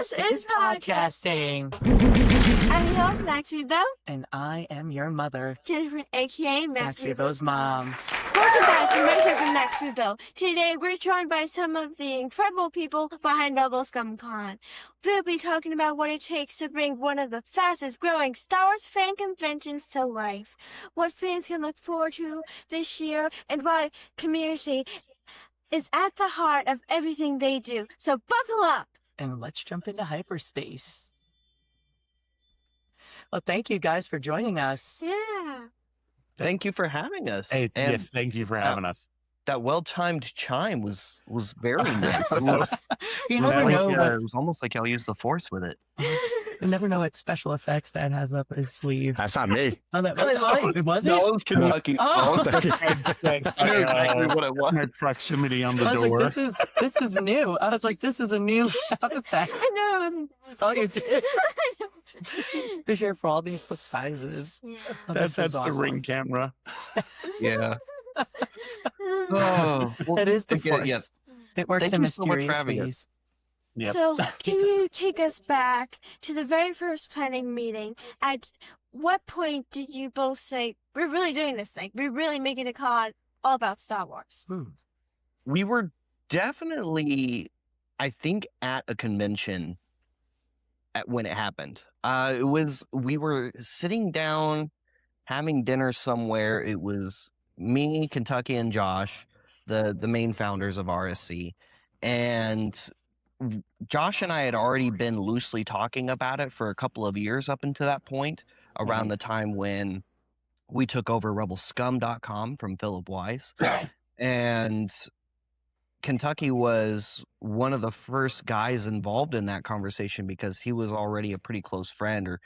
This is podcasting. I'm your host, Macsrebo. And I am your mother, Jennifer, aka Macsrebo's mom. Welcome back to my trip with Macsrebo. Today, we're joined by some of the incredible people behind Rebel Scum Con. We'll be talking about what it takes to bring one of the fastest growing Star Wars fan conventions to life, what fans can look forward to this year, and why community is at the heart of everything they do. So buckle up! And let's jump into hyperspace. Well, thank you guys for joining us. Yeah. Thank you for having us. Hey, yes, thank you for having us. That well-timed chime was very nice. You never know. It was almost like y'all used the Force with it. You never know what special effects that has up his sleeve. That's not me. Oh, that really was. It wasn't? No, it was Kentucky. Oh. Thanks. I knew exactly what it was. Proximity on the I was door. like, this is new. I was like, this is a new sound effect. I know it wasn't. That's all you did. You're here for all these sizes. Yeah. Oh, That's is the awesome. ring camera. Yeah. Oh, well, It is the again, Force. yeah. It works Thank in you so much for mysterious having us. ways. Yep. So, can you take us back to the very first planning meeting? At what point did you both say, we're really doing this thing? We're really making a con all about Star Wars? We were definitely, I think, at a convention when it happened. We were sitting down, having dinner somewhere. It was me, Kentucky, and Josh, the main founders of RSC. And Josh and I had already been loosely talking about it for a couple of years up until that point, around the time when we took over rebelscum.com from Philip Weiss. And Kentucky was one of the first guys involved in that conversation because he was already a pretty close friend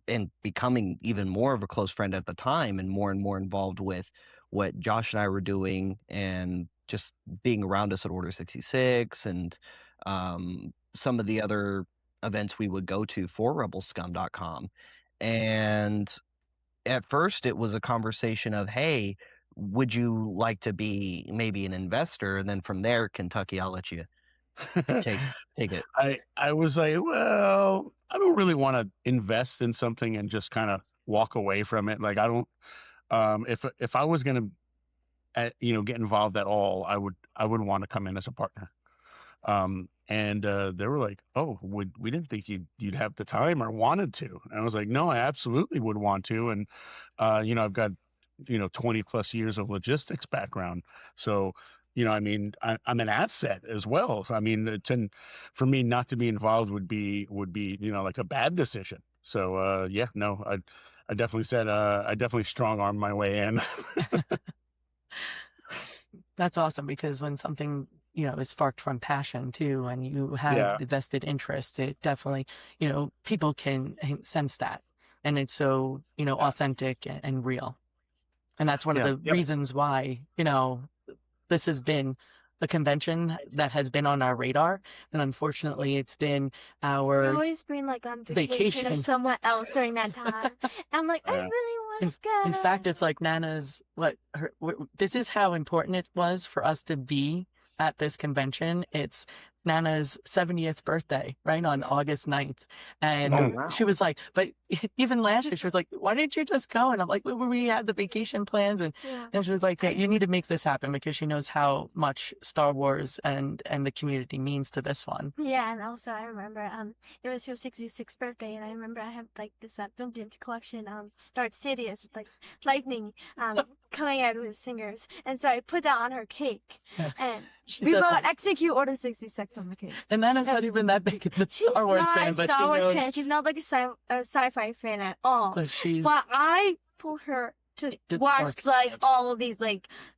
and becoming even more of a close friend at the time and more involved with what Josh and I were doing and just being around us at Order 66 and some of the other events we would go to for rebelscum.com. And at first it was a conversation of, hey, would you like to be maybe an investor? And then from there, Kentucky, I'll let you take it. I was like, well, I don't really want to invest in something and just kind of walk away from it. Like I don't, if I was going to, get involved at all, I wouldn't want to come in as a partner. And they were like, oh, we didn't think you'd have the time or wanted to. And I was like, no, I absolutely would want to. And, I've got, 20 plus years of logistics background. So, I'm an asset as well. So, for me not to be involved would be, like a bad decision. So, I definitely said, I definitely strong armed my way in. That's awesome because when something, is sparked from passion too, and you have vested interest, it definitely, people can sense that. And it's so, authentic and real. And that's one of the reasons why, this has been a convention that has been on our radar. And unfortunately, it's been our... I always been on vacation or somewhere else during that time. I'm like, I really want to go. In fact, it's like Nana's, this is how important it was for us to be at this convention. It's Nana's 70th birthday, right, on August 9th. And she was like, but even last year, she was like, why didn't you just go? And I'm like, we had the vacation plans. And she was like, you need to make this happen because she knows how much Star Wars and the community means to this one. Yeah, and also I remember it was her 66th birthday, and I remember I have this vintage collection Darth Sidious with lightning coming out of his fingers, and so I put that on her cake, and we wrote execute Order 66 on the cake. And Nana's not even that big of a Star Wars fan, but Star Wars knows. fan. She's not like a sci-fi fan at all. But I pull her to watch all of these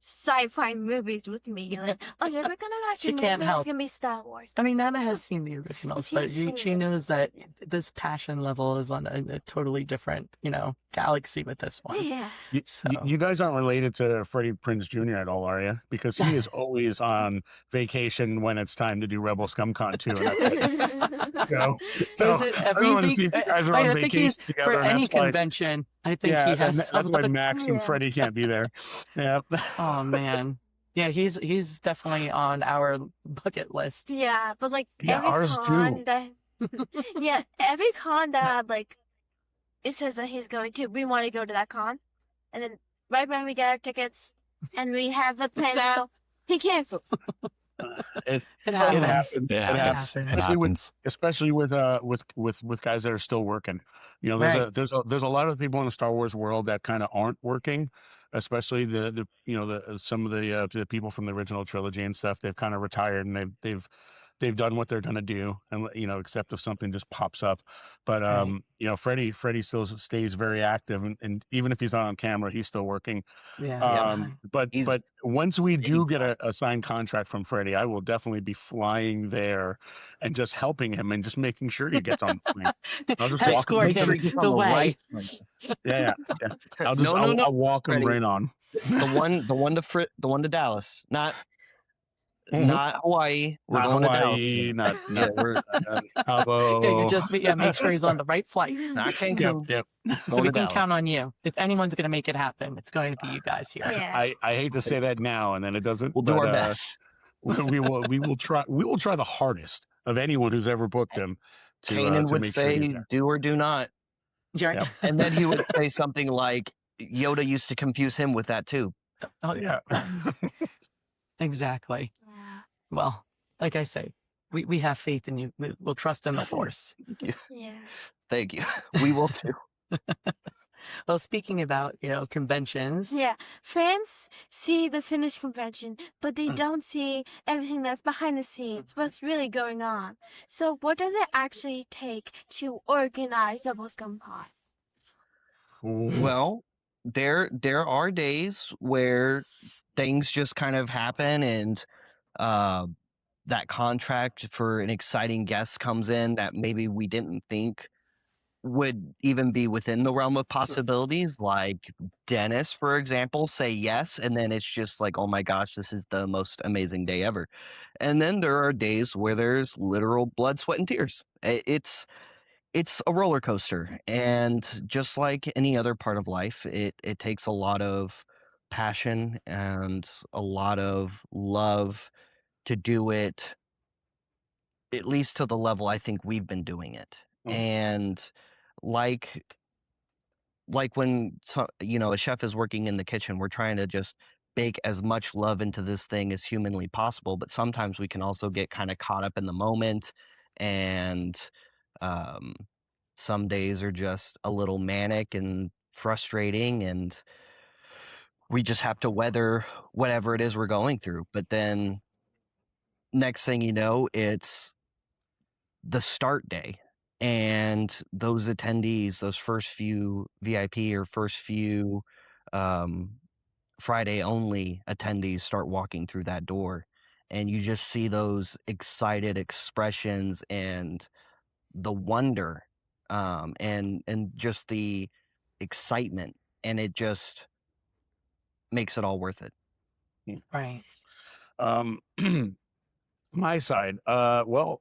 sci-fi movies with me. Oh yeah, we're gonna watch. She can't help. It's gonna be Star Wars. I mean, Nana has seen the originals, but she knows that this passion level is on a totally different, galaxy with this one. Yeah. You guys aren't related to Freddie Prinze Jr. at all, are you? Because he is always on vacation when it's time to do Rebel Scum Con too. So is it every week? See if you guys are on vacation together, for any convention. I think he has. That's why Max and Freddie can't be there. Yeah. Oh man. Yeah, he's definitely on our bucket list. Yeah, but every ours con too. that Yeah, every con that like it says that he's going to, we want to go to that con, and then right when we get our tickets and we have the plan out, he cancels. It It happens. happens. It It happens. happens. It Especially with happens. especially with guys that are still working. You know, Right. there's a lot of people in the Star Wars world that kind of aren't working, especially the you know the some of the people from the original trilogy and stuff. They've kind of retired and they've done what they're going to do, and you know, except if something just pops up. But Right. you know, Freddie still stays very active, and even if he's not on camera, he's still working. Yeah. Yep. Right. He's But once we do get anytime. a signed contract from Freddie, I will definitely be flying there and just helping him and just making sure he gets on the plane. I'll just walk him. Escort Make Make sure him. he him gets on the the way. right plane. Yeah. I'll No, I'll walk him Freddie. right on. The one to Dallas, not Mhm. Hawaii. We're Not going Hawaii, to Dallas. not We're Yeah, you Cabo. just make sure he's on the right flight. not Yep. Cancun. Yep. So Going we to can Dallas. count on you. If anyone's going to make it happen, it's going to be you guys here. Yeah. I hate to say that now, and then it doesn't. We'll do But our best. we will try the hardest of anyone who's ever booked him Kanan to would make sure he's say, there. "Do or do not," Right. Yep. and then he would say something like, "Yoda used to confuse him with that too." Oh, Yeah. exactly. Yeah. Well, like I say, we have faith in you. We'll trust in the Force. Yeah. Thank you. We will too. Well, speaking about, conventions. Yeah. Fans see the finished convention, but they Mm. don't see everything that's behind the scenes, what's really going on. So what does it actually take to organize Rebel Scum Con? Well, there are days where things just kind of happen, and that contract for an exciting guest comes in that maybe we didn't think would even be within the realm of possibilities. Like Dennis, for example, say yes, and then it's just like, oh my gosh, this is the most amazing day ever. And then there are days where there's literal blood, sweat, and tears. It's a roller coaster, and just like any other part of life, it takes a lot of passion and a lot of love to do it, at least to the level I think we've been doing it. Mm. And like when a chef is working in the kitchen, we're trying to just bake as much love into this thing as humanly possible, but sometimes we can also get kind of caught up in the moment, and um, some days are just a little manic and frustrating, and we just have to weather whatever it is we're going through. But then next thing you know, it's the start day, and those attendees, those first few VIP or first few Friday only attendees start walking through that door, and you just see those excited expressions and the wonder, and just the excitement, and it just makes it all worth it. Right. Um, my side. Well,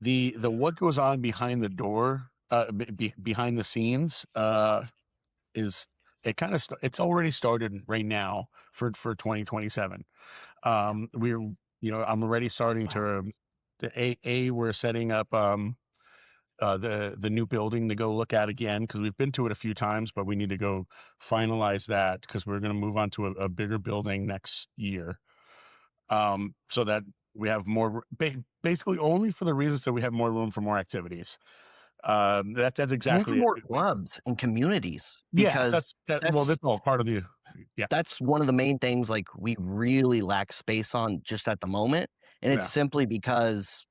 the what goes on behind the door, behind the scenes, is it kind of it's already started right now for 2027. We're I'm already starting we're setting up the new building to go look at again, because we've been to it a few times, but we need to go finalize that because we're going to move on to a bigger building next year. So that we have more, basically only for the reasons that we have more room for more activities. That's And for exactly it. more clubs and communities, Yes, because well, that's all part of the. Yeah, that's one of the main things like we really lack space on just at the moment, and it's Yeah. simply because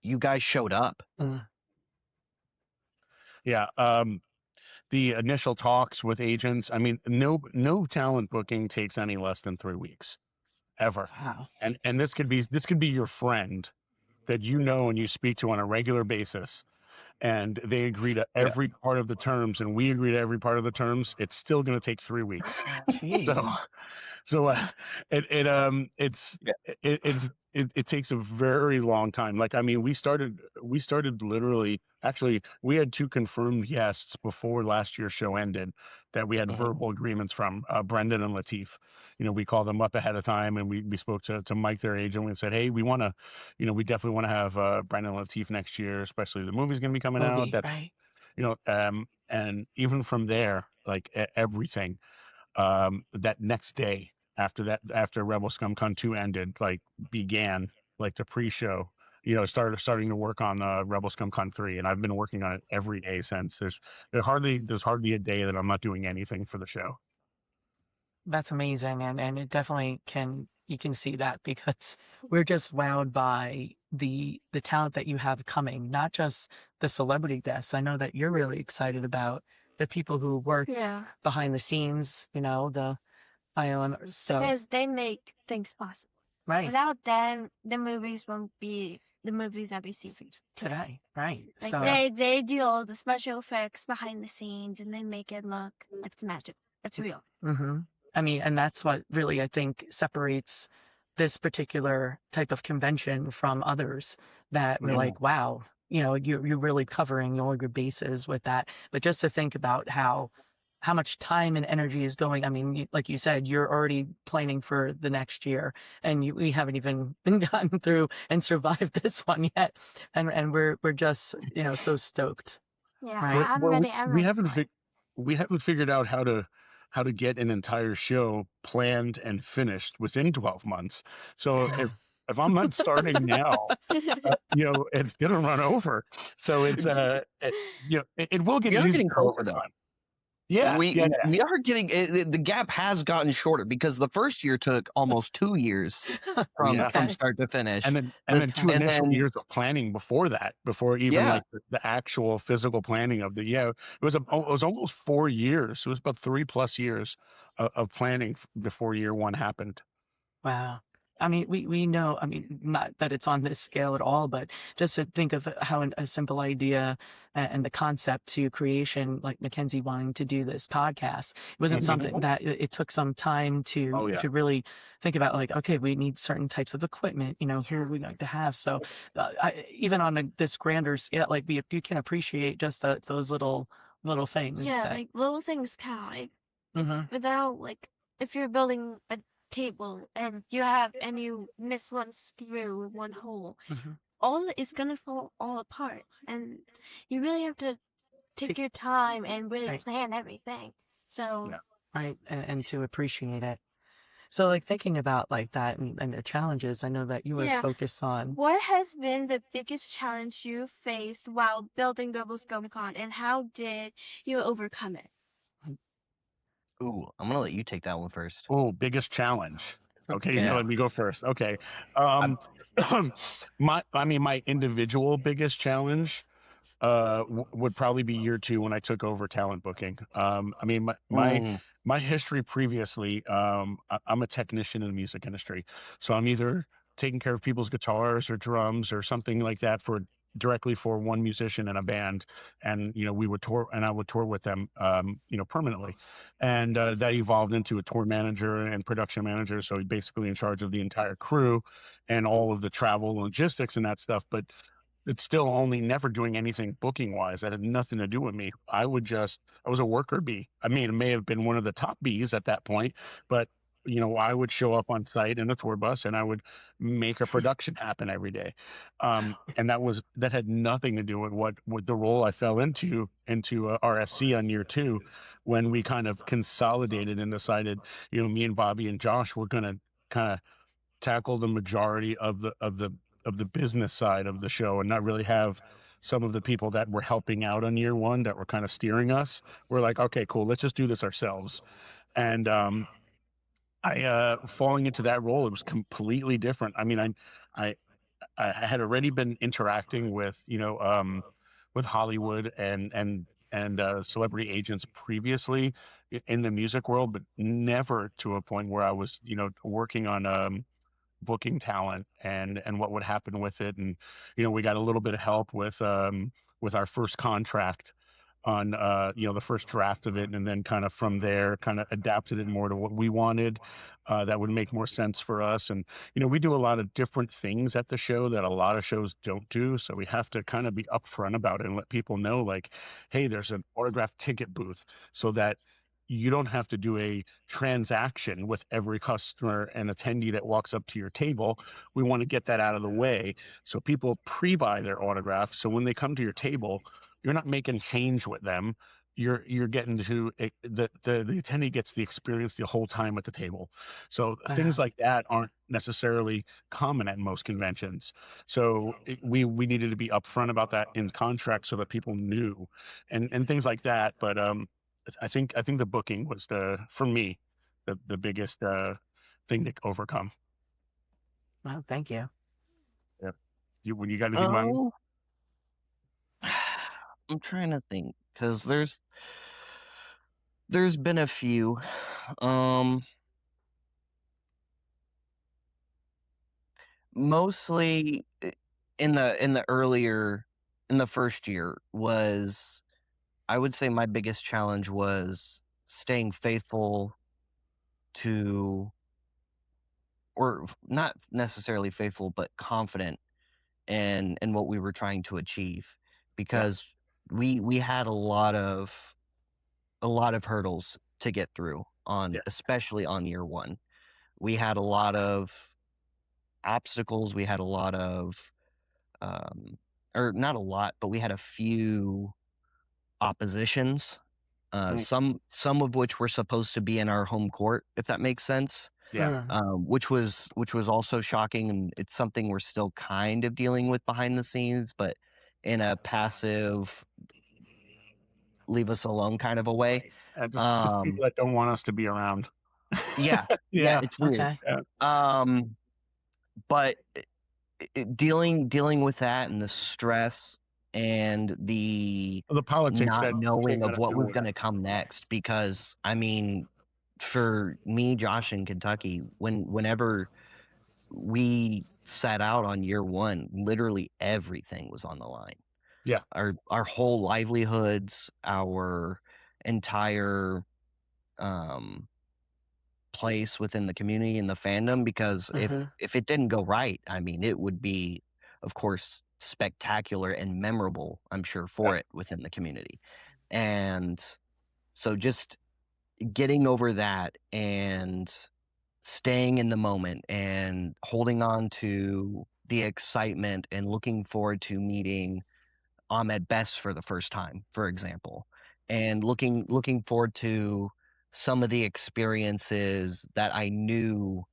you guys showed up. Mm. yeah. The initial talks with agents. I mean, no talent booking takes any less than 3 weeks, ever. Wow. And this could be your friend that you know and you speak to on a regular basis, and they agree to every part of the terms, and we agree to every part of the terms. It's still going to take 3 weeks. Jeez. So it takes a very long time. Like, I mean, we started literally, actually, we had 2 confirmed guests before last year's show ended, that we had Mhm. verbal agreements from, Brendan and Latif. We called them up ahead of time, and we spoke to Mike, their agent. We said, hey, we want to, we definitely want to have Brendan and Latif next year, especially the movie's going to be coming out. Movie, That's, right? And even from there, like everything, that next day after Rebel Scum Con 2 ended, like began like the pre-show, starting to work on Rebel Scum Con 3, and I've been working on it every day since. There's hardly a day that I'm not doing anything for the show. That's amazing, and it definitely you can see that because we're just wowed by the talent that you have coming, not just the celebrity guests. I know that you're really excited about the people who work Yeah, behind the scenes, the islanders. So because they make things possible. right Without them, the movies won't be the movies that we see today, right? Like So they do all the special effects behind the scenes, and they make it look like it's magic. It's real. hmm I mean, and that's what really I think separates this particular type of convention from others that we're Yeah. like, wow, you're really covering all your bases with that. But just to think about how much time and energy is going. I mean, like you said, you're already planning for the next year, and we haven't even gotten through and survived this one yet, and we're just so stoked. Yeah, Right. I'm Well, ready. I'm we ready. haven't for it. we haven't figured out how to get an entire show planned and finished within 12 months. So if I'm not starting now, it's gonna run over. So it's it will get We are easier getting over closer, though. time. Yeah, yeah. We are getting the gap has gotten shorter because the first year took almost 2 years from Yeah. Okay. start to finish. And then two And initial then years of planning before that, before even yeah, like the actual physical planning of it was almost 4 years. It was about 3+ years of planning before year one happened. Wow. I mean, we know, I mean, not that it's on this scale at all, but just to think of how a simple idea and the concept to creation, like Mackenzie wanting to do this podcast, it wasn't Mhm. something that it took some time Oh yeah. to really think about, like, okay, we need certain types of equipment, here we like to have. So even on this grander scale, like you can appreciate just those little things. Yeah, that, like little things count. Like, Mhm. without like, if you're building a table and you miss one screw, one hole, Mhm. all it's gonna fall all apart, and you really have to take your time and really Right. plan everything. So Yeah. Right. And to appreciate it. So, like, thinking about like that and the challenges, I know that you were Yeah. focused on. what has been the biggest challenge you faced while building Rebel Scum Con, and how did you overcome it? ooh, I'm gonna let you take that one first. Oh, biggest challenge. Okay, Yeah. let me go first. Okay. I'm- My individual biggest challenge would probably be year two when I took over talent booking. Mm, My history previously, I'm a technician in the music industry, so I'm either taking care of people's guitars or drums or something like that directly for one musician in a band, and we would tour, and I would tour with them, permanently, and that evolved into a tour manager and production manager. So basically in charge of the entire crew and all of the travel logistics and that stuff, but it's still only never doing anything booking wise. That had nothing to do with me. I was a worker bee. I mean, it may have been one of the top bees at that point, but I would show up on site in a tour bus and I would make a production happen every day. And that had nothing to do with the role I fell into RSC on year two, when we kind of consolidated and decided, me and Bobby and Josh were going to kind of tackle the majority of the business side of the show and not really have some of the people that were helping out on year one that were kind of steering us. We're like, okay, cool, let's just do this ourselves. And I falling into that role, it was completely different. I mean, I I had already been interacting with Hollywood and celebrity agents previously in the music world, but never to a point where I was working on booking talent and what would happen with it. And we got a little bit of help with our first contract on the first draft of it, and then kind of from there kind of adapted it more to what we wanted, that would make more sense for us. And we do a lot of different things at the show that a lot of shows don't do, so we have to kind of be upfront about it and let people know, like, hey, there's an autographed ticket booth, so that you don't have to do a transaction with every customer and attendee that walks up to your table. We want to get that out of the way so people pre-buy their autograph. So when they come to your table, you're not making change with them. You're getting to the attendee gets the experience the whole time at the table. So things like that aren't necessarily common at most conventions. So we needed to be upfront about that in contract so that people knew, and things like that. But I think the booking was for me the biggest thing to overcome. Well, thank you. When you got anything about it? Oh, I'm trying to think because there's been a few. Mostly in the first year was, I would say my biggest challenge was staying faithful to, or not necessarily faithful, but confident in what we were trying to achieve, because we had a lot of hurdles to get through on, especially on year one. We had a lot of obstacles. We had a lot of or not a lot, but we had a few oppositions. Some of which were supposed to be in our home court, if that makes sense. Yeah. Which was also shocking, and it's something we're still kind of dealing with behind the scenes, but in a passive, leave us alone kind of a way. Just people that don't want us to be around. Yeah, Yeah. it's weird. Okay. But dealing with that and the stress and the politics not that knowing came out of of what was nowhere. going to come next, because I mean, for me, Josh, in Kentucky, whenever we set out on year one, literally everything was on the line. Yeah. Our whole livelihoods, our entire place within the community and the fandom, because if it didn't go right, I mean, it would be, of course, spectacular and memorable, I'm sure, for it within the community. And so just getting over that and staying in the moment and holding on to the excitement and looking forward to meeting Ahmed Best for the first time, for example, and looking forward to some of the experiences that I knew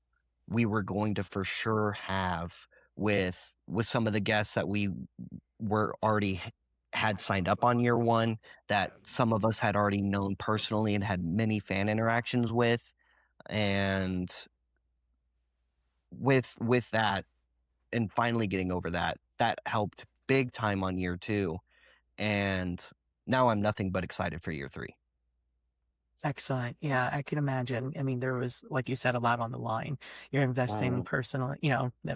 we were going to for sure have with some of the guests that we were already had signed up on year one, that some of us had already known personally and had many fan interactions with. And with that, and finally getting over that helped big time on year two. And now I'm nothing but excited for year three. Excellent. Yeah, I can imagine. I mean, there was, like you said, a lot on the line. You're investing personally,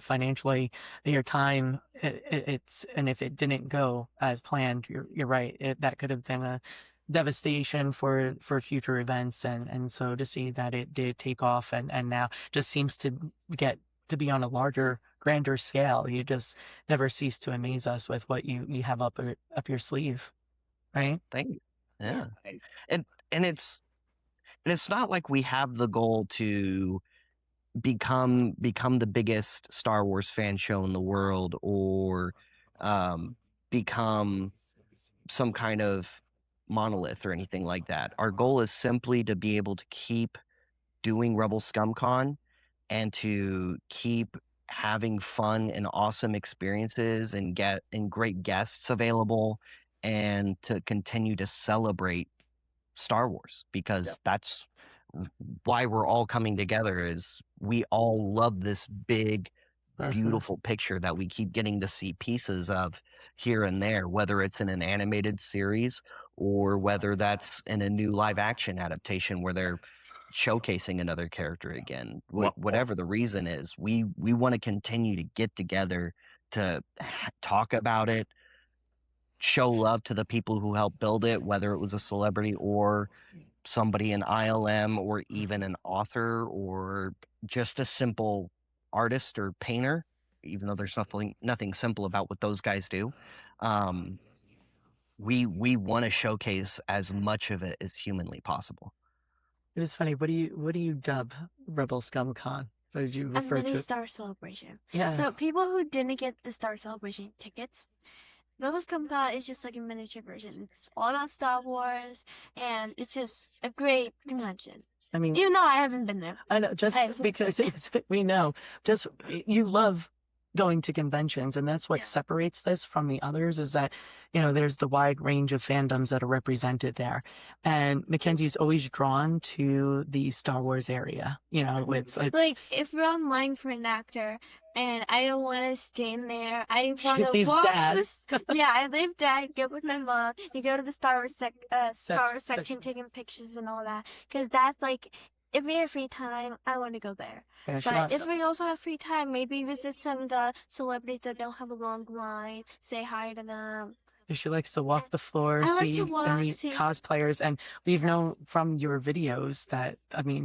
financially, your time. And if it didn't go as planned, you're right. That could have been a devastation for future events. And so to see that it did take off and now just seems to get to be on a larger, grander scale. You just never cease to amaze us with what you have up your sleeve, right? Thank you. Yeah. And it's not like we have the goal to become the biggest Star Wars fan show in the world, or become some kind of monolith or anything like that. Our goal is simply to be able to keep doing Rebel Scum Con and to keep having fun and awesome experiences and great guests available, and to continue to celebrate Star Wars, because that's why we're all coming together, is we all love this big, beautiful picture that we keep getting to see pieces of here and there, whether it's in an animated series or whether that's in a new live action adaptation where they're showcasing another character again. Whatever the reason is, we want to continue to get together to talk about it, show love to the people who helped build it, whether it was a celebrity or somebody in ILM or even an author or just a simple artist or painter, even though there's nothing simple about what those guys do. We want to showcase as much of it as humanly possible. It was funny. What do you dub Rebel Scum Con? What did you A refer mini to? Star Celebration. Yeah. So people who didn't get the Star Celebration tickets, Rebel Scum Con is just like a miniature version. It's all about Star Wars, and it's just a great convention. I mean, Even though I haven't been there. I know, just because we know, just you love going to conventions, and that's what Yeah. separates this from the others, is that, there's the wide range of fandoms that are represented there. And Mackenzie's always drawn to the Star Wars area. It's Like, if we're online for an actor and I don't want to stand there, I want to leaves walk Dad. I leave Dad, go with my mom, you go to the Star Wars section, section. taking pictures and all that. Because that's like, if we have free time, I want to go there. Yeah, But if we also have free time, maybe visit some of the celebrities that don't have a long line, say hi to them. she likes to walk the floor, I like see to walk, and meet see- cosplayers, and we've known from your videos that,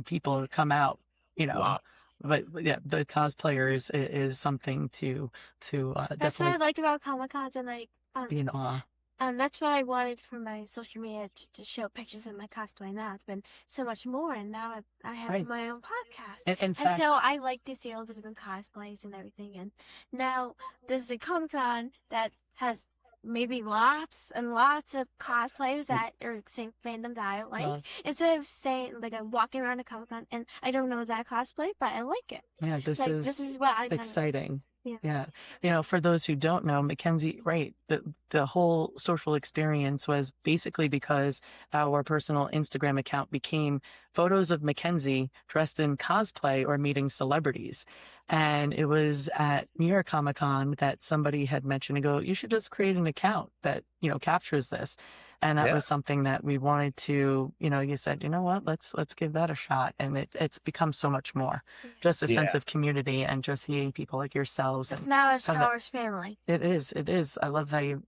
people come out, Lots. but yeah, the cosplayers is something to That's what I definitely like about Comic-Cons, and like, be in awe. that's what I wanted for my social media, to show pictures of my cosplay. Now it's been so much more, and now I have Right. my own podcast. In And fact, so I like to see all the different cosplays and everything. And now there's a Comic Con that has maybe lots and lots of cosplayers that are the same fandom that I like. well, Instead of saying, like, I'm walking around a Comic Con and I don't know that cosplay, but I like it. yeah, this Like, is this is what I kind of exciting. Yeah. Yeah. For those who don't know, Mackenzie, right, the whole social experience was basically because our personal Instagram account became photos of Mackenzie dressed in cosplay or meeting celebrities. And it was at New York Comic Con that somebody had mentioned, you should just create an account that, captures this. And that Yeah. was something that we wanted to, you said, you know what, let's give that a shot. And it's become so much more, just a sense Yeah. of community and just meeting people like yourselves. It's And now a kind Star of- Wars family. it is. I love how you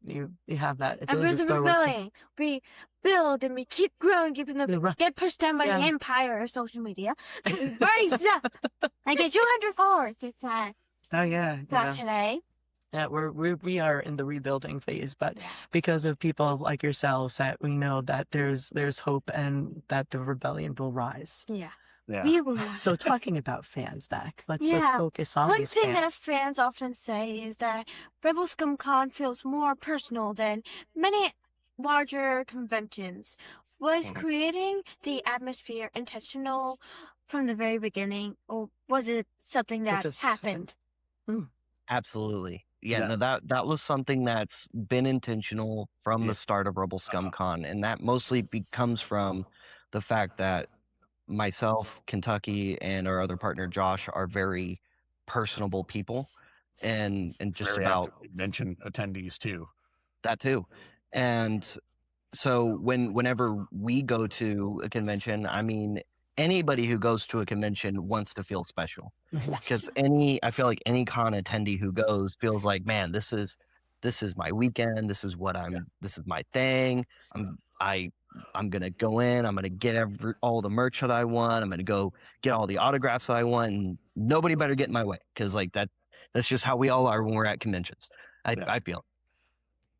have that. It And is we're a the Star Wars thing. rebellion. We build and we keep growing, even though We we ru- get pushed down by Yeah. the empire of social media. We rise up. I get 200 followers this time. Oh yeah, Not today. yeah. We are in the rebuilding phase, but Yeah. because of people like yourselves, that we know that there's hope and that the rebellion will rise. Yeah. Yeah. We will rise. So talking about fans back, let's Yeah. focus on One these thing fans. that fans often say is that Rebel Scum Con feels more personal than many larger conventions. Was Mhm. creating the atmosphere intentional from the very beginning, or was it something that just happened? Absolutely. Yeah, Yeah. no, that was something that's been intentional from Yeah. the start of Rebel Scum Con, and that mostly comes from the fact that myself, Kentucky, and our other partner Josh are very personable people, and just Very about active convention attendees too. that too. And so whenever we go to a convention, I mean, anybody who goes to a convention wants to feel special, because I feel like any con attendee who goes feels like, man, this is my weekend. This is this is my thing. I'm gonna go in. I'm gonna get all the merch that I want. I'm gonna go get all the autographs that I want, and nobody better get in my way, because like that's just how we all are when we're at conventions. Yeah. I feel.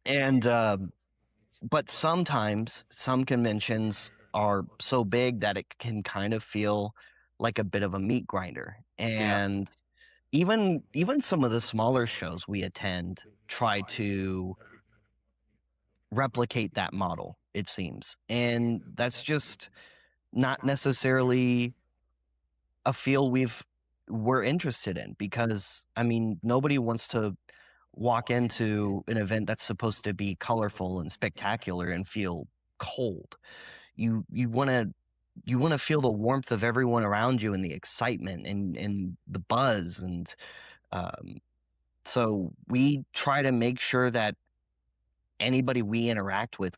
And but sometimes some conventions are so big that it can kind of feel like a bit of a meat grinder. And even some of the smaller shows we attend try to replicate that model, it seems. And that's just not necessarily a feel we're interested in, because I mean, nobody wants to walk into an event that's supposed to be colorful and spectacular and feel cold. You want to feel the warmth of everyone around you and the excitement and the buzz. And so we try to make sure that anybody we interact with,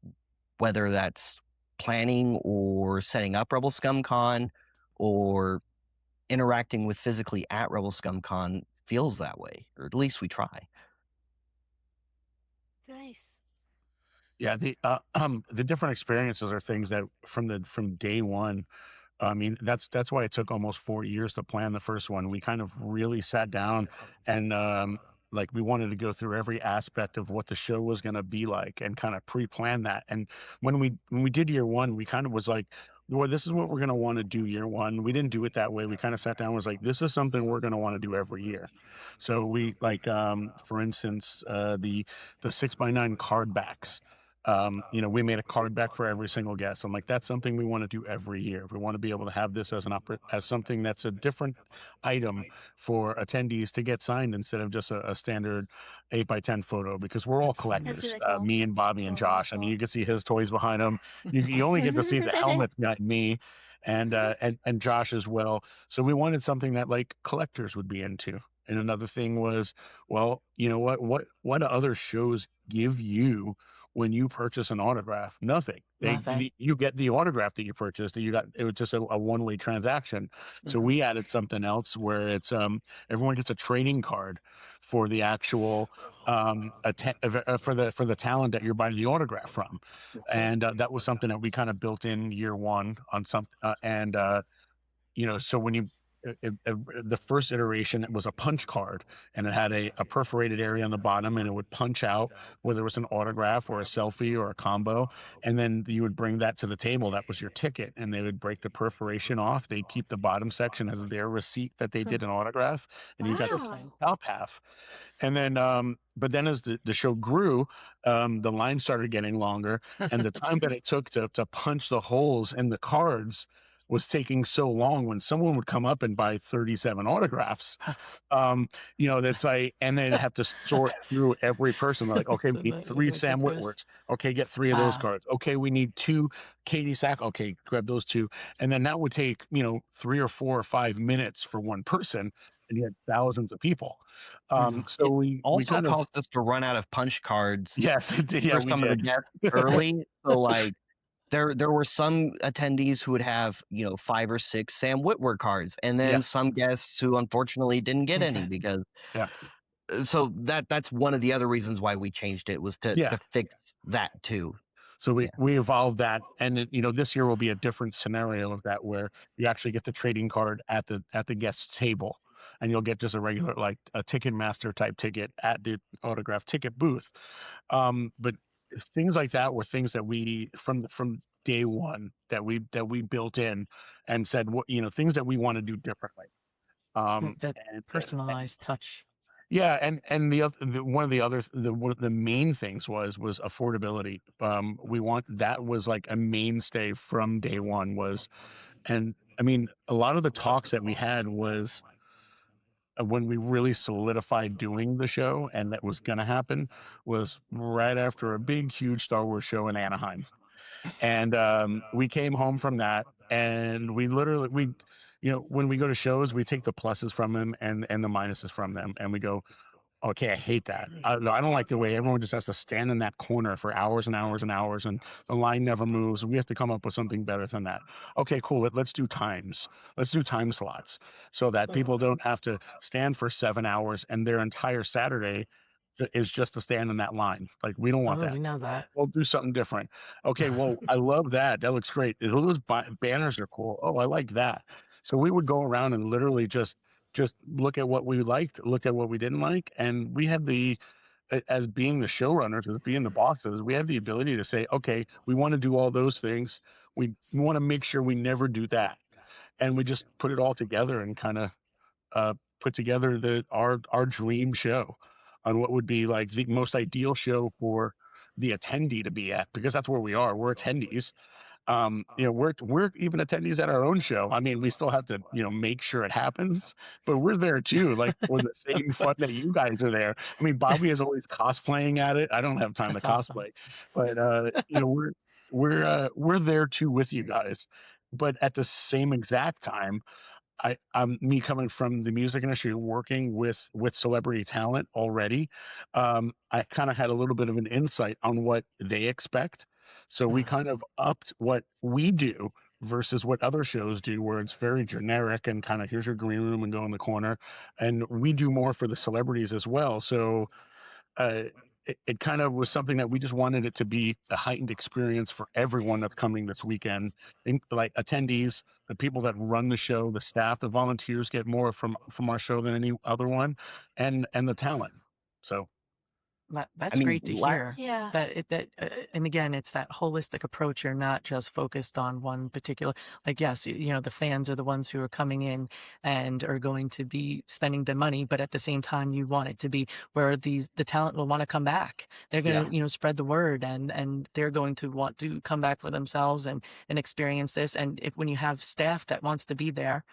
whether that's planning or setting up Rebel Scum Con or interacting with physically at Rebel Scum Con, feels that way, or at least we try. Nice. Yeah, the different experiences are things that from day one. I mean, that's why it took almost 4 years to plan the first one. We kind of really sat down and like we wanted to go through every aspect of what the show was going to be like and kind of pre-plan that. And when we did year one, we kind of was like, well, this is what we're going to want to do year one. We didn't do it that way. We kind of sat down and was like, this is something we're going to want to do every year. So we like, for instance, the 6x9 card backs. We made a card back for every single guest. I'm like, that's something we want to do every year. We want to be able to have this as as something that's a different item for attendees to get signed instead of just a standard 8x10 photo, because we're all That's fun. That's collectors. really cool. Me and Bobby and Josh. I mean, you can see his toys behind him. You only get to see the helmets behind me and Josh as well. So we wanted something that like collectors would be into. And another thing was, well, you know what other shows give you when you purchase an autograph? Nothing. Nothing. You get the autograph that you purchased. It was just a one-way transaction. So Mhm. we added something else where it's everyone gets a trading card for the actual for the talent that you're buying the autograph from. And that was something that we kind of built in year one on some so when you the first iteration, it was a punch card, and it had a perforated area on the bottom, and it would punch out whether it was an autograph or a selfie or a combo, and then you would bring that to the table. That was your ticket, and they would break the perforation off. They'd keep the bottom section as their receipt that they did an autograph, and you got the Wow. top half. And then but then as the show grew, the line started getting longer, and the time that it took to punch the holes in the cards was taking so long. When someone would come up and buy 37 autographs, that's like, and then have to sort through every person. They're like, okay, we need 3 Sam Whitworths. Okay, get 3 of those Wow. cards. Okay, we need 2 Katie Sack. Okay, grab those 2. And then that would take 3 or 4 or 5 minutes for one person, and you had thousands of people. So It we also kind of caused us to run out of punch cards yes, it did. Yeah, for we some of the did. guests early. So like there were some attendees who would have 5 or 6 Sam Whitwer cards, and then Yes. some guests who unfortunately didn't get any Okay. because Yeah. so that's one of the other reasons why we changed it, was to Yeah. fix that too. So Yeah. we evolved that, and this year will be a different scenario of that, where you actually get the trading card at the guest table, and you'll get just a regular, like a Ticketmaster type ticket at the autograph ticket booth. But things like that were things that we from day one that we built in and said, what things that we want to do differently. That And personalized touch. yeah, and one of the other one of the main things was affordability. We want that was like a mainstay from day one was, and I mean a lot of the talks that we had was when we really solidified doing the show, and that was going to happen, was right after a big huge Star Wars show in Anaheim, and we came home from that, and we literally when we go to shows, we take the pluses from them and the minuses from them, and we go, okay, I hate that. No, I don't like the way everyone just has to stand in that corner for hours and hours and hours, and the line never moves. We have to come up with something better than that. Okay, cool. Let's do times. Let's do time slots so that people don't have to stand for 7 hours and their entire Saturday is just to stand in that line. Like, we don't want Oh, that. we know that. We'll do something different. Okay, well, I love that. That looks great. Those banners are cool. Oh, I like that. So we would go around and literally just look at what we liked, look at what we didn't like, and we had as being the showrunners, as being the bosses, we have the ability to say, okay, we want to do all those things. We want to make sure we never do that, and we just put it all together and kind of put together our dream show on what would be like the most ideal show for the attendee to be at, because that's where we are. We're attendees. We're even attendees at our own show. I mean, we still have to make sure it happens, but we're there too, like for the same fun that you guys are there. I mean, Bobby is always cosplaying at it. I don't have time to That's awesome. cosplay, but we're there too with you guys. But at the same exact time, I'm me coming from the music industry, working with celebrity talent already. I kind of had a little bit of an insight on what they expect, so we kind of upped what we do versus what other shows do, where it's very generic and kind of here's your green room and go in the corner, and we do more for the celebrities as well. So uh, it kind of was something that we just wanted it to be a heightened experience for everyone that's coming this weekend. Like attendees, the people that run the show, the staff, the volunteers get more from our show than any other one, and the talent. So That's mean, great to hear. Yeah. And again, it's that holistic approach. You're not just focused on one particular, like, yes, the fans are the ones who are coming in and are going to be spending the money, but at the same time, you want it to be where the talent will want to come back. They're going to, spread the word, and they're going to want to come back for themselves and experience this. And when you have staff that wants to be there,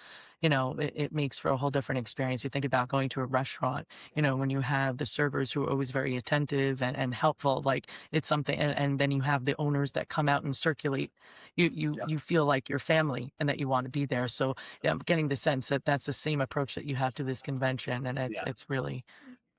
it makes for a whole different experience. You think about going to a restaurant, when you have the servers who are always very attentive and helpful, like it's something, and then you have the owners that come out and circulate. You feel like your family and that you want to be there. So yeah, I'm getting the sense that that's the same approach that you have to this convention, and it's really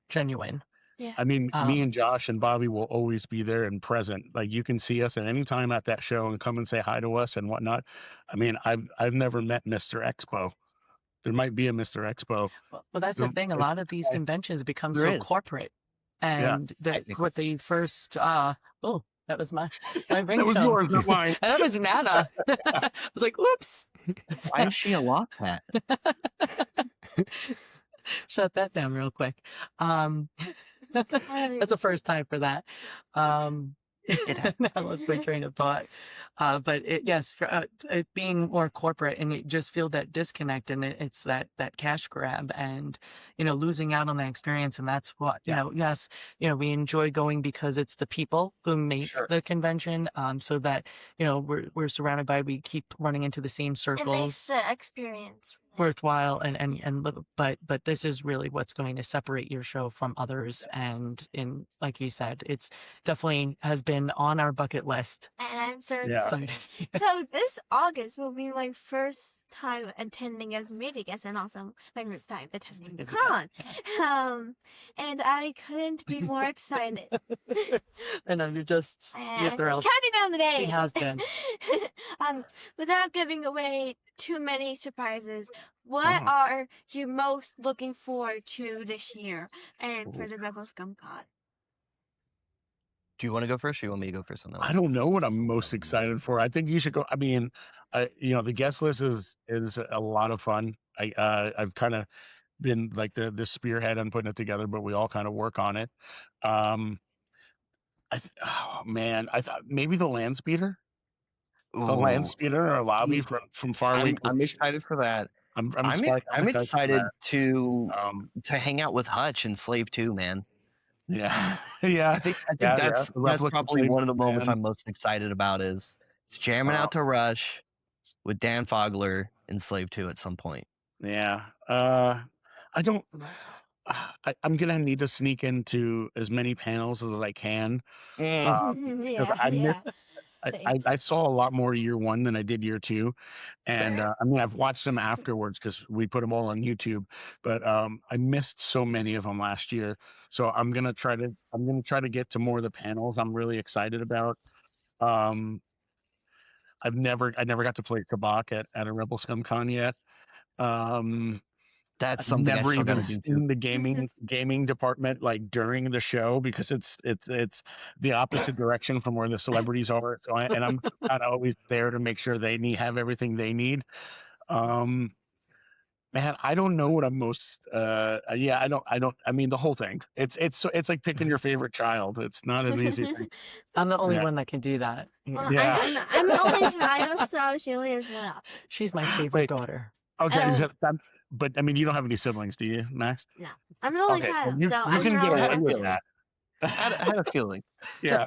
genuine. Yeah. I mean, me and Josh and Bobby will always be there and present. Like, you can see us at any time at that show and come and say hi to us and whatnot. I mean, I've never met Mr. Expo. There might be a Mr. Expo. Well, that's the thing. A lot of these conventions become There so is. corporate, and what they first. Oh, that was my ringtone. That was yours, not mine. And that was Nana. I was like, "Oops." Why is she a lock hat? Shut that down real quick. That's the first time for that. That was my train of thought. But it being more corporate, and you just feel that disconnect, and it's that cash grab, and losing out on that experience. And that's what yes, we enjoy going because it's the people who make the convention. So that we're surrounded by, we keep running into the same It circles. makes the experience Worthwhile, but this is really what's going to separate your show from others. And like you said, it's definitely has been on our bucket list. and I'm so Yeah. excited. So this August will be my first time attending as a media guest, and also my first time attending the con. And I couldn't be more excited. And you're And thrilled. counting down the days. She has been. Without giving away too many surprises, what Mhm. are you most looking forward to this year and for the Rebel Scum Con? Do you want to go first, or you want me to go first on that one? I don't know what I'm most excited for. I think you should go. I mean, the guest list is a lot of fun. I've kind of been like the spearhead on putting it together, but we all kind of work on it. Oh man, I thought maybe the land speeder, or lobby from Farley. I'm excited for that. I'm excited for to that. to hang out with Hutch and Slave 2, man. Yeah, yeah. I think Yeah, that's the replica probably Slave one of the moments fan. I'm most excited about is jamming out to Rush with Dan Fogler and Slave 2 at some point. Yeah. I don't. I'm gonna need to sneak into as many panels as I can. I saw a lot more year one than I did year two, and I mean, I've watched them afterwards because we put them all on YouTube. But I missed so many of them last year, so I'm gonna try to get to more of the panels I'm really excited about. I never got to play Kabak at a Rebel Scum Con yet. That's I've something never I still even gotta do too. seen the gaming department like during the show because it's the opposite direction from where the celebrities are. So I'm not always there to make sure they have everything they need. Man, I don't know what I'm most. I don't. I mean, the whole thing. It's like picking your favorite child. It's not an easy thing. I'm the only Yeah. one that can do that. Well, Yeah. I'm the only child, so Julie is not. She's my favorite Wait. daughter. Okay, but I mean, you don't have any siblings, do you, Max? I'm the only Okay, so child, you so you I'm can not get allowed away to. with that. I had a feeling. Yeah,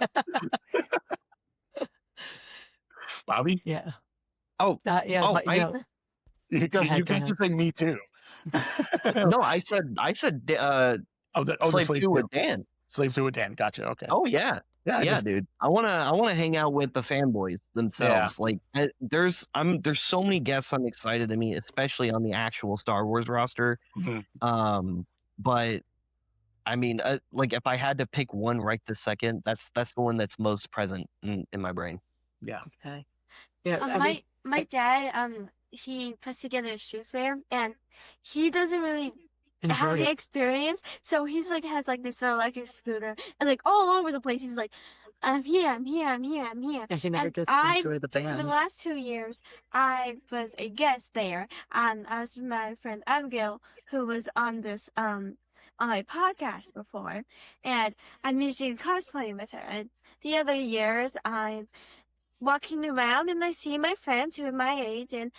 Bobby. Yeah. Oh, yeah. oh, but, Go ahead, You go can't just say me too. no, I said Slave 2 with Dan. Slave 2 with Dan. Gotcha. Okay. Oh yeah. yeah. Dude. I wanna hang out with the fanboys themselves. Like there's so many guests I'm excited to meet, especially on the actual Star Wars roster. Mhm. But I mean, like if I had to pick one right this second, that's the one that's most present in my brain. Yeah. Okay. Yeah. My dad, he puts together a street fair, and he doesn't really have enjoy the it. experience, so he's like has like this electric scooter, and like all over the place he's like, I'm here. Yeah, he never And gets to I, enjoy the for the bands. last 2 years, I was a guest there, and I was with my friend Abigail, who was on this on my podcast before, and I'm usually cosplaying with her. And the other years, I'm walking around and I see my friends who are my age, and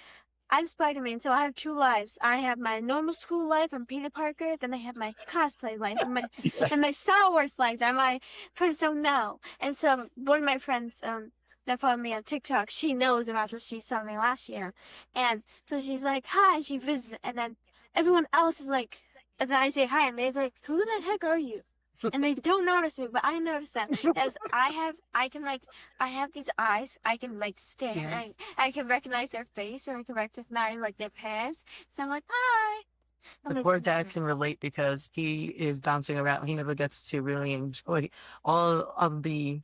I'm Spider-Man, so I have two lives. I have my normal school life, I'm Peter Parker, then I have my cosplay life, and my Star Wars life, I'm my persona. And so one of my friends, that followed me on TikTok, she knows about this, she saw me last year. And so she's like, hi, she visited, and then everyone else is like, and then I say hi, and they're like, who the heck are you? And they don't notice me, but I notice them, as I have these eyes, I can like stare, Yeah. I can recognize their face, or I can recognize like their parents, so I'm like, hi. I'm The like, poor dad can relate because he is bouncing around. He never gets to really enjoy all of the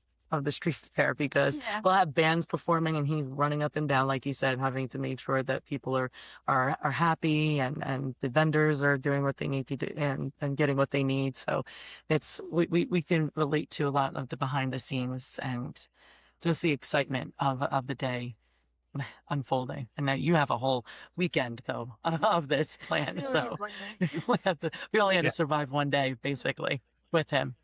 street fair because yeah. we'll have bands performing and he's running up and down, like you said, having to make sure that people are happy and the vendors are doing what they need to do and getting what they need. So it's we can relate to a lot of the behind the scenes and just the excitement of the day unfolding. And now you have a whole weekend though of this plan. We only So have one day. we only had Yeah. to survive one day basically with him.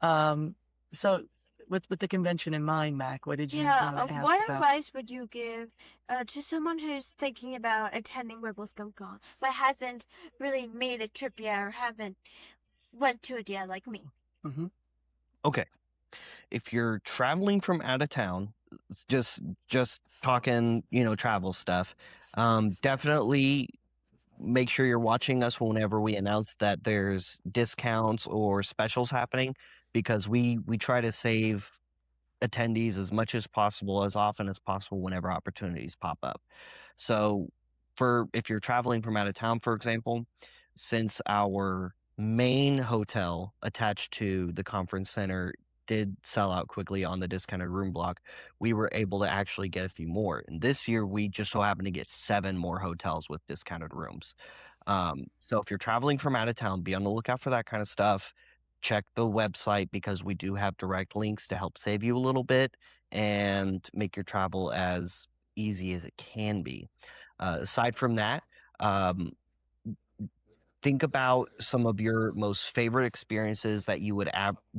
So with the convention in mind, Mac, what did you want to ask What about? advice would you give to someone who's thinking about attending Rebel Scum Con, but hasn't really made a trip yet, or haven't went to it yet, like me? Mm-hmm. Okay. If you're traveling from out of town, just talking, travel stuff, definitely make sure you're watching us whenever we announce that there's discounts or specials happening, because we try to save attendees as much as possible, as often as possible, whenever opportunities pop up. So if you're traveling from out of town, for example, since our main hotel attached to the conference center did sell out quickly on the discounted room block, we were able to actually get a few more. And this year, we just so happened to get 7 more hotels with discounted rooms. So if you're traveling from out of town, be on the lookout for that kind of stuff. Check the website, because we do have direct links to help save you a little bit and make your travel as easy as it can be. Aside from that, think about some of your most favorite experiences that you would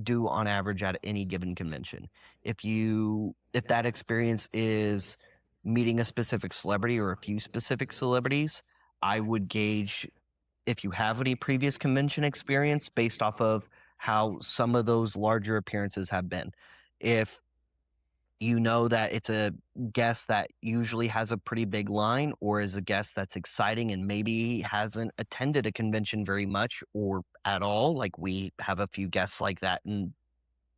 do on average at any given convention. If that experience is meeting a specific celebrity or a few specific celebrities, I would gauge if you have any previous convention experience based off of how some of those larger appearances have been. If you know that it's a guest that usually has a pretty big line, or is a guest that's exciting and maybe hasn't attended a convention very much or at all, like we have a few guests like that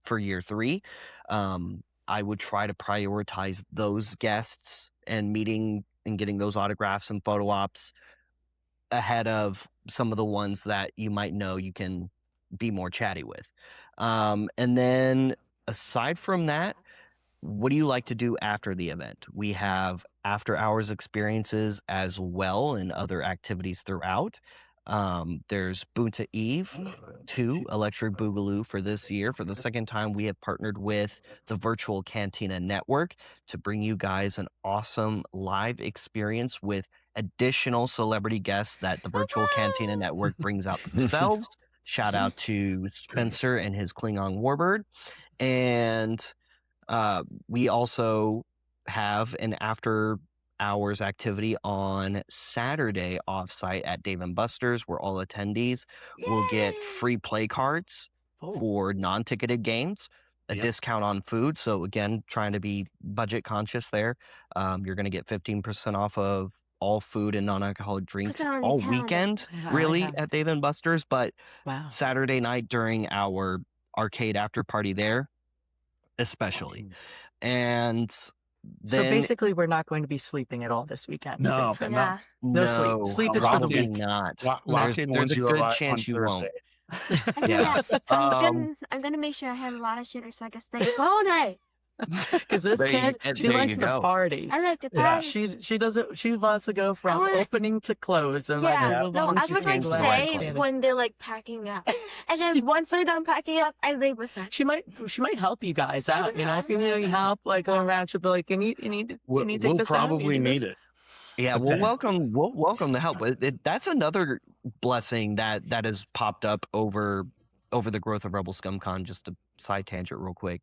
for year 3, I would try to prioritize those guests and meeting and getting those autographs and photo ops ahead of some of the ones that you might know you can be more chatty with. And then aside from that, what do you like to do after the event? We have after hours experiences as well and other activities throughout. There's Bunta Eve 2 Electric Boogaloo for this year. For the second time, we have partnered with the Virtual Cantina Network to bring you guys an awesome live experience with additional celebrity guests that the Virtual Cantina Network brings out themselves. Shout out to Spencer and his Klingon Warbird. And we also have an after hours activity on Saturday offsite at Dave & Buster's, where all attendees will get free play cards for non-ticketed games, a discount on food. So again, trying to be budget conscious there. You're going to get 15% off of all food and non-alcoholic drinks all weekend, really, at Dave & Buster's. But Wow. Saturday night during our arcade after party there, especially. And then, so basically, we're not going to be sleeping at all this weekend. No, Yeah. No sleep. Sleep is for the probably week. not. Lock in There's a 1-0 good on chance you won't. Thursday. Yeah. I'm gonna make sure I have a lot of sugar so I can stay up all night. Because this kid, she there likes you to go. party. I like to Yeah. party. She doesn't. She wants to go from wanna- opening to close. And Yeah, like, no, I would like Thank you, stay Michael. when they're like packing up, and then once they're done packing up, I leave with them. She might help you guys out. You know, if you need any help, like going around, she'll be like, you need to We'll take this out. probably You need this. it. Yeah, Okay. we'll welcome the help. That's another blessing that has popped up over the growth of Rebel Scum Con. Just a side tangent, real quick,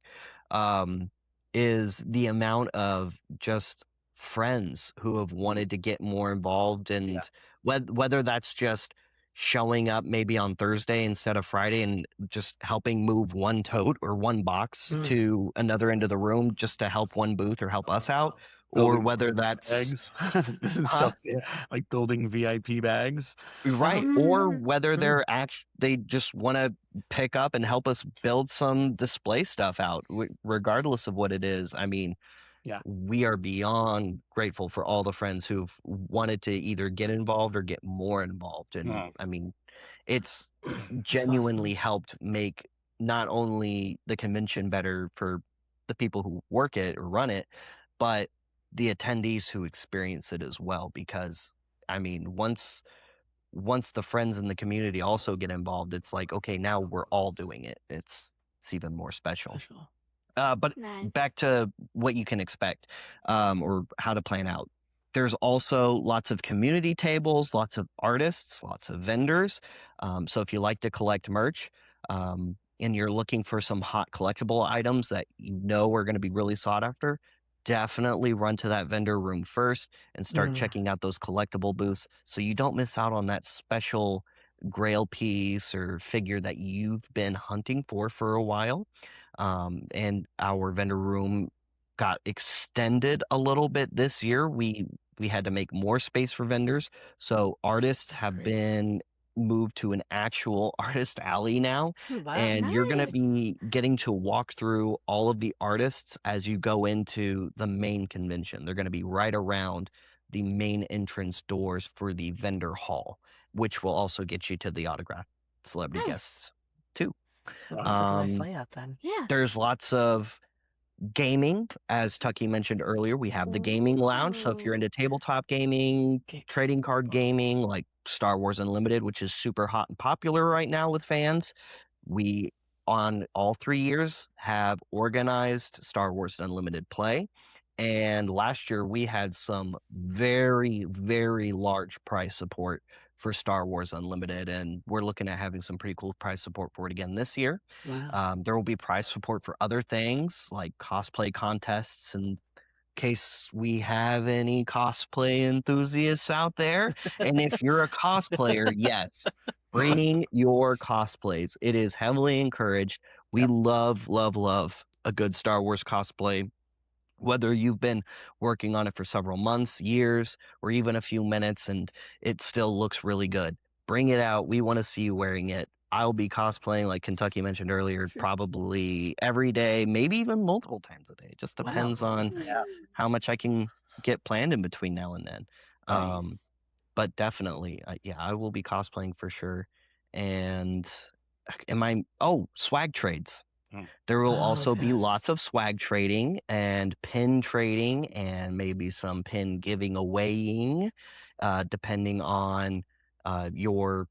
um, is the amount of just friends who have wanted to get more involved, and whether that's just showing up maybe on Thursday instead of Friday and just helping move one tote or one box to another end of the room just to help one booth or help us out, or Building whether that's bags and stuff, like building VIP bags. right, or whether they just want to pick up and help us build some display stuff out, regardless of what it is. I mean, Yeah. we are beyond grateful for all the friends who've wanted to either get involved or get more involved. And I mean, it's genuinely helped make not only the convention better for the people who work it or run it, but the attendees who experience it as well. Because I mean, once the friends in the community also get involved, it's like, okay, now we're all doing it. It's even more special. But Nice. back to what you can expect, or how to plan out. There's also lots of community tables, lots of artists, lots of vendors. So if you like to collect merch, and you're looking for some hot collectible items that you know are going to be really sought after, definitely run to that vendor room first and start checking out those collectible booths so you don't miss out on that special grail piece or figure that you've been hunting for a while. And our vendor room got extended a little bit this year. We had to make more space for vendors, so artists have been moved to an actual artist alley now. And you're going to be getting to walk through all of the artists as you go into the main convention. They're going to be right around the main entrance doors for the vendor hall, which will also get you to the autograph celebrity guests too. That's like a nice layout then. Yeah. There's lots of gaming, as Tucky mentioned earlier. We have the gaming lounge. So if you're into tabletop gaming, trading card gaming, like Star Wars Unlimited, which is super hot and popular right now with fans, we on all 3 years have organized Star Wars Unlimited play. And last year we had some very, very large prize support for Star Wars Unlimited, and we're looking at having some pretty cool prize support for it again this year. There will be prize support for other things like cosplay contests, in case we have any cosplay enthusiasts out there. And if you're a cosplayer, yes, bring your cosplays. It is heavily encouraged. We love, love, love a good Star Wars cosplay. Whether you've been working on it for several months, years, or even a few minutes, and it still looks really good, bring it out. We want to see you wearing it. I'll be cosplaying, like Kentucky mentioned earlier, probably every day, maybe even multiple times a day. It just depends on how much I can get planned in between now and then. But definitely, yeah, I will be cosplaying for sure. And swag trades. There will also be lots of swag trading and pin trading and maybe some pin giving awaying, depending on your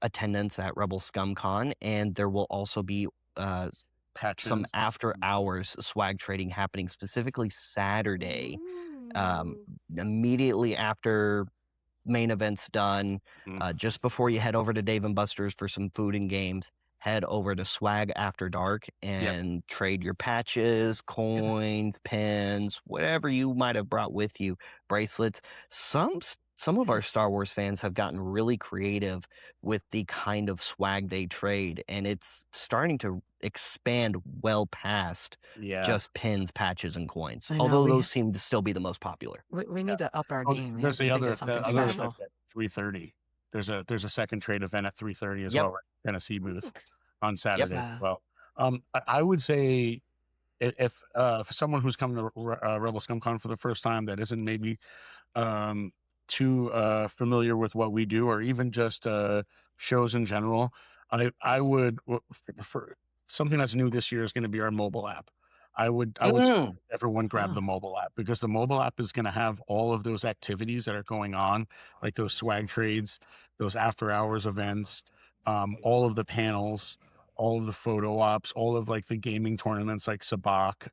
attendance at Rebel Scum Con. And there will also be some after hours swag trading happening specifically Saturday, immediately after main event's done, just before you head over to Dave and Buster's for some food and games. Head over to Swag After Dark and trade your patches, coins, pins, whatever you might have brought with you, bracelets. Some of our Star Wars fans have gotten really creative with the kind of swag they trade, and it's starting to expand well past just pins, patches, and coins. Although those seem to still be the most popular. We need to up our game. There's We the have to other, think of something the other special. event at 3:30. There's a second trade event at 3:30 as well, right? Tennessee booth on Saturday as well. I would say if for someone who's coming to Rebel Scum Con for the first time that isn't maybe too familiar with what we do, or even just shows in general, I would, for something that's new this year is going to be our mobile app. I would suggest everyone grab the mobile app, because the mobile app is going to have all of those activities that are going on, like those swag trades, those after hours events, all of the panels, all of the photo ops, all of like the gaming tournaments like Sabak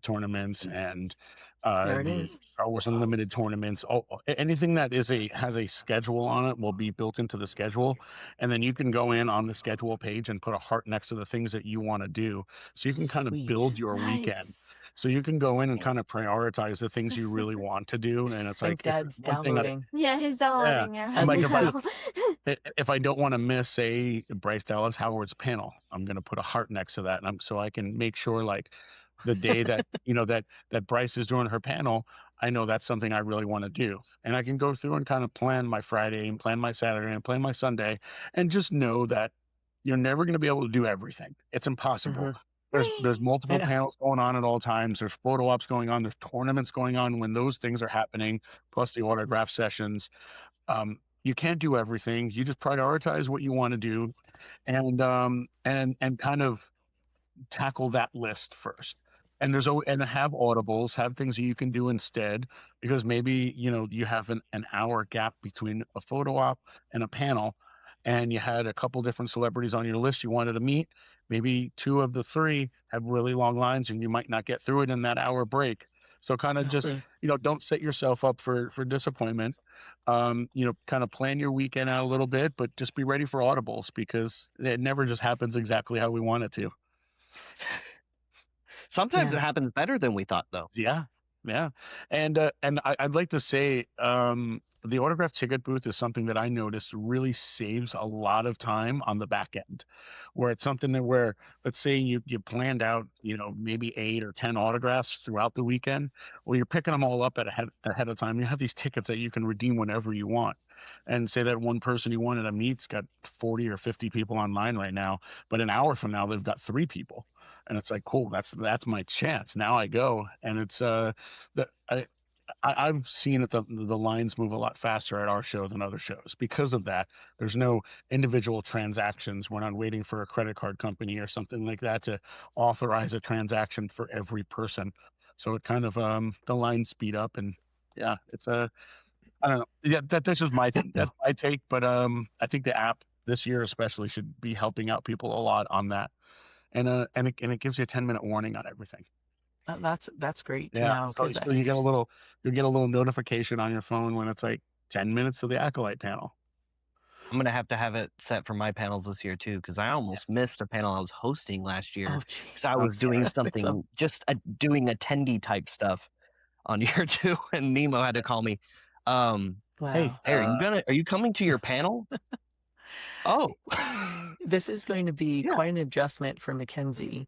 tournaments, and There it The is. Star Wars Unlimited tournaments, anything that has a schedule on it will be built into the schedule, and then you can go in on the schedule page and put a heart next to the things that you want to do, so you can kind of Sweet. build your weekend. Nice. So you can go in and kind of prioritize the things you really want to do, and it's I like think if Dad's there's one thing downloading. Yeah, he's yeah, downloading it and As right we like now. if I don't want to miss, say, Bryce Dallas Howard's panel, I'm going to put a heart next to that, and so I can make sure, like, the day that that Bryce is doing her panel, I know that's something I really want to do, and I can go through and kind of plan my Friday and plan my Saturday and plan my Sunday, and just know that you're never going to be able to do everything. It's impossible. Mhm. There's I multiple know. panels going on at all times. There's photo ops going on. There's tournaments going on when those things are happening, plus the autograph sessions. You can't do everything. You just prioritize what you want to do, and kind of tackle that list first. And have audibles, have things that you can do instead, because maybe you have an hour gap between a photo op and a panel, and you had a couple different celebrities on your list you wanted to meet. Maybe two of the three have really long lines, and you might not get through it in that hour break. So kind of just Okay. don't set yourself up for disappointment. Kind of plan your weekend out a little bit, but just be ready for audibles, because it never just happens exactly how we want it to. Sometimes Yeah. it happens better than we thought, though. Yeah, yeah, and I'd like to say the autograph ticket booth is something that I noticed really saves a lot of time on the back end, where it's something that where, let's say you planned out maybe 8 or 10 autographs throughout the weekend. Well, you're picking them all up ahead of time. You have these tickets that you can redeem whenever you want. And say that one person you wanted to meet's got 40 or 50 people online right now, but an hour from now they've got 3 people, and it's like, cool, that's my chance. Now I go, and it's the I've seen that the lines move a lot faster at our show than other shows because of that. There's no individual transactions. We're not waiting for a credit card company or something like that to authorize a transaction for every person. So it kind of the lines speed up, and yeah, it's a I don't know. Yeah, that's just my that's my take. But I think the app this year especially should be helping out people a lot on that, and it gives you a 10-minute warning on everything. That's great to Yeah, know so because you'll get a little notification on your phone when it's like 10 minutes to the Acolyte panel. I'm going to have it set for my panels this year, too, because I almost missed a panel I was hosting last year oh because geez. I was doing It's something, doing attendee type stuff on year 2, and Nemo had to call me. Hey, Hey, are you coming to your panel? Oh, This is going to be Yeah. quite an adjustment for Mackenzie,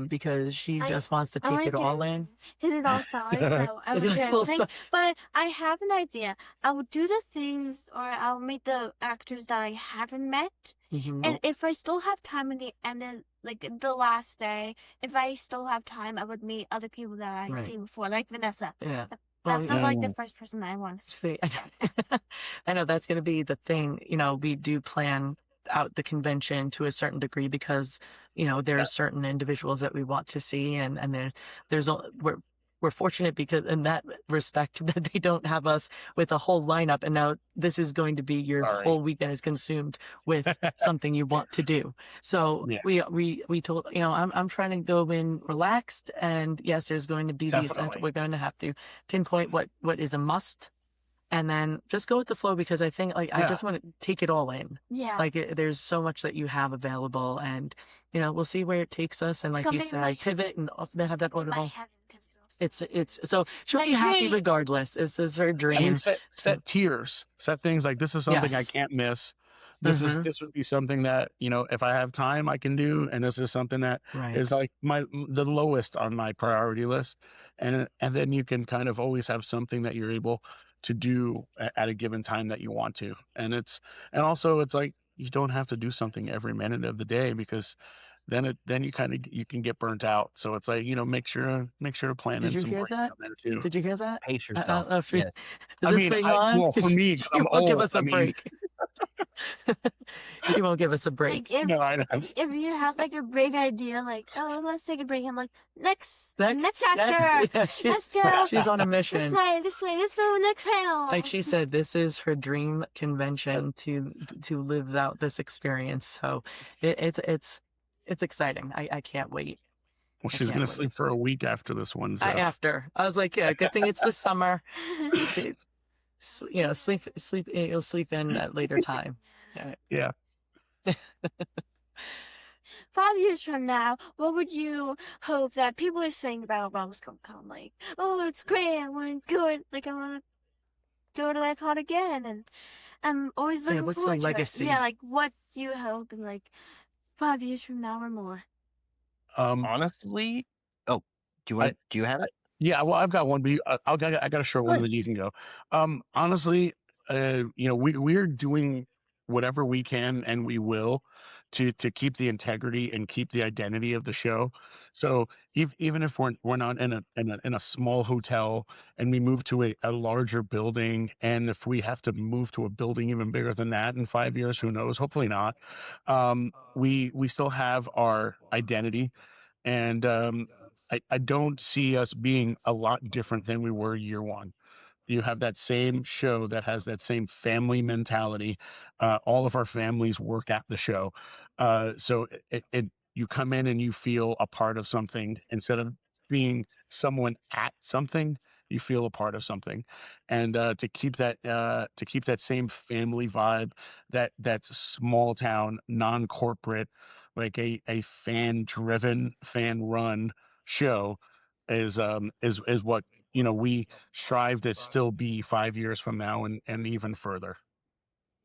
because she just wants to I take wanna it all in. hit it all summer, so I It would is do all everything. summer. But I have an idea. I will do the things, or I'll meet the actors that I haven't met. Mhm. And if I still have time in the end of, like, the last day, if I still have time, I would meet other people that I've Right. seen before, like Vanessa. Yeah. That's Well, not like the first person that I want to see. See, I know that's going to be the thing. We do plan out the convention to a certain degree because, there are certain individuals that we want to see, and we're fortunate because in that respect that they don't have us with a whole lineup, and now this is going to be your Sorry. whole weekend is consumed with something you want to do. So Yeah. we told, I'm trying to go in relaxed, and yes, there's going to be these, Definitely. we're going to have to pinpoint what is a must, and then just go with the flow, because I think I Yeah. just want to take it all in. Yeah. There's so much that you have available, and we'll see where it takes us. And It's like you gonna be said, my pivot and also have that my audible. heaven, 'cause it's awesome. It's so she'll My be happy dream. regardless. This is her I dream. mean, set tiers, set things like, this is something I Yes. can't miss. Mhm. This would be something that if I have time I can do, and this is something that Right. is like the lowest on my priority list, and then you can kind of always have something that you're able to do at a given time that you want to, and also it's like you don't have to do something every minute of the day, because then you can get burnt out. So it's like make sure to plan Did in you some hear breaks that? on there too. Did you hear that? pace I don't yourself. know if Yes. is this thing on? well, for me, 'cause She I'm won't give old. us a I mean, break. She won't give us a break. Like, if no, I know. if you have like a big idea, like, oh, let's take a break, I'm like, next Next, actor, yeah, let's go. she's on a This mission. way, let's go to the next panel. Like she said, this is her dream convention to live out this experience. So it's exciting. I can't wait. Well, I she's can't gonna wait. sleep for a week after this one. So After I was like, yeah, good thing it's the summer. Sleep. You'll sleep in at later time. yeah. 5 years from now, what would you hope that people are saying about Rebel Scum Con? Like, oh, it's great, I want to go it, like, I want to go to that con again, and I'm always looking what's the forward to legacy? it. Yeah, like, what do you hope in, like, 5 years from now or more? Honestly, oh, do you have it? Yeah, well, I've got one, but I got a short one, Good. and then you can go. Honestly, we're doing whatever we can, and we will, to keep the integrity and keep the identity of the show. So even if we're not in a small hotel, and we move to a larger building, and if we have to move to a building even bigger than that in 5 years, who knows? Hopefully not. We still have our identity, and I don't see us being a lot different than we were year one. You have that same show that has that same family mentality. All of our families work at the show. So you come in and you feel a part of something instead of being someone at something. You feel a part of something, and to keep that same family vibe, that small town, non-corporate, like a fan driven, fan run show, is what we strive to still be 5 years from now, and even further.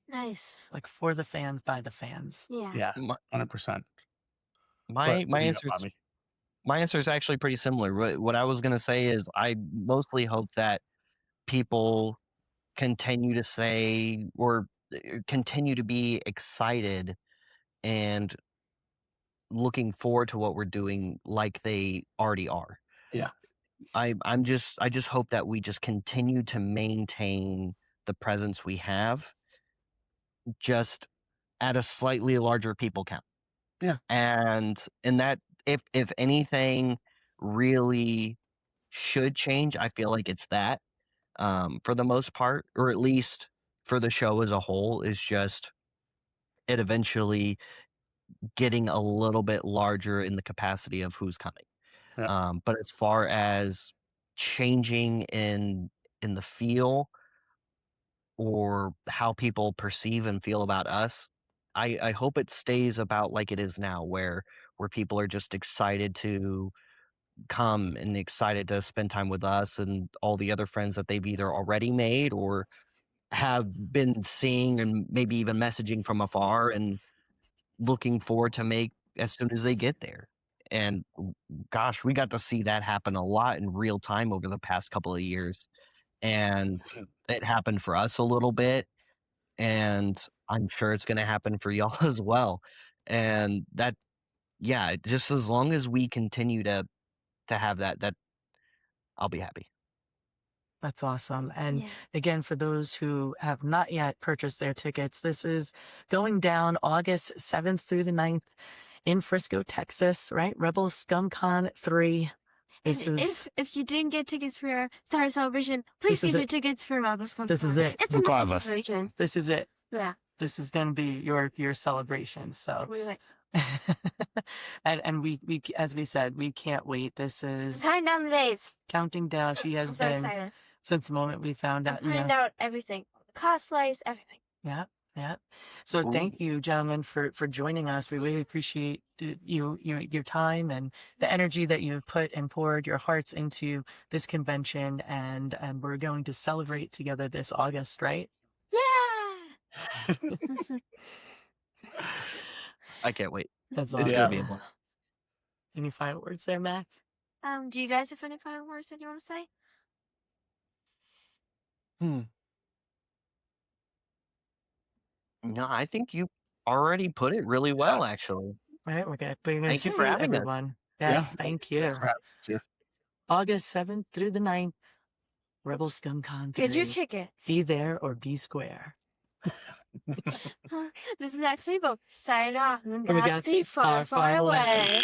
Nice. Like for the fans, by the fans. Yeah. Yeah, My 100%. my What do you got, answer Bobby? my answer is actually pretty similar. What I was gonna say is I mostly hope that people continue to say or continue to be excited and looking forward to what we're doing like they already are. Yeah. I just hope that we just continue to maintain the presence we have, just at a slightly larger people count. Yeah. And that if anything really should change, I feel like it's that, for the most part, or at least for the show as a whole, is just it eventually getting a little bit larger in the capacity of who's coming. Yeah. But as far as changing in the feel or how people perceive and feel about us, I hope it stays about like it is now, where people are just excited to come and excited to spend time with us and all the other friends that they've either already made or have been seeing and maybe even messaging from afar and looking forward to make as soon as they get there. And gosh, we got to see that happen a lot in real time over the past couple of years. And it happened for us a little bit. And I'm sure it's going to happen for y'all as well. And that, yeah, just as long as we continue to have that I'll be happy. That's awesome. And Yeah. again, for those who have not yet purchased their tickets, this is going down August 7th through the 9th in Frisco, Texas, right? Rebel Scum Con 3. If you didn't get tickets for your Star Wars Celebration, please get your tickets for Rebel Scum Con. This is it. It's a Regardless. celebration. This is it. Yeah. This is going to be your celebration. So, Wait. and we as we said, we can't wait. This is Counting down the days. counting down. She I'm has so been excited. since the moment we found I'm out. planning out everything. Cosplays, everything. Yeah. Yeah. So thank you, gentlemen, for joining us. We really appreciate your time and the energy that you've put and poured your hearts into this convention, and we're going to celebrate together this August, right? Yeah. I can't wait. That's It's awesome. gonna be a blast. Any final words there, Mac? Do you guys have any final words that you want to say? No, I think you already put it really well, actually. Right, we're gonna Thank you see for having us. everyone. Yes, Yeah. thank you. Sure. August 7th through the 9th, Rebel Scum Con 3. Get your tickets. Be there or be square. This is Macsrebo signing off from a From a galaxy far, far away.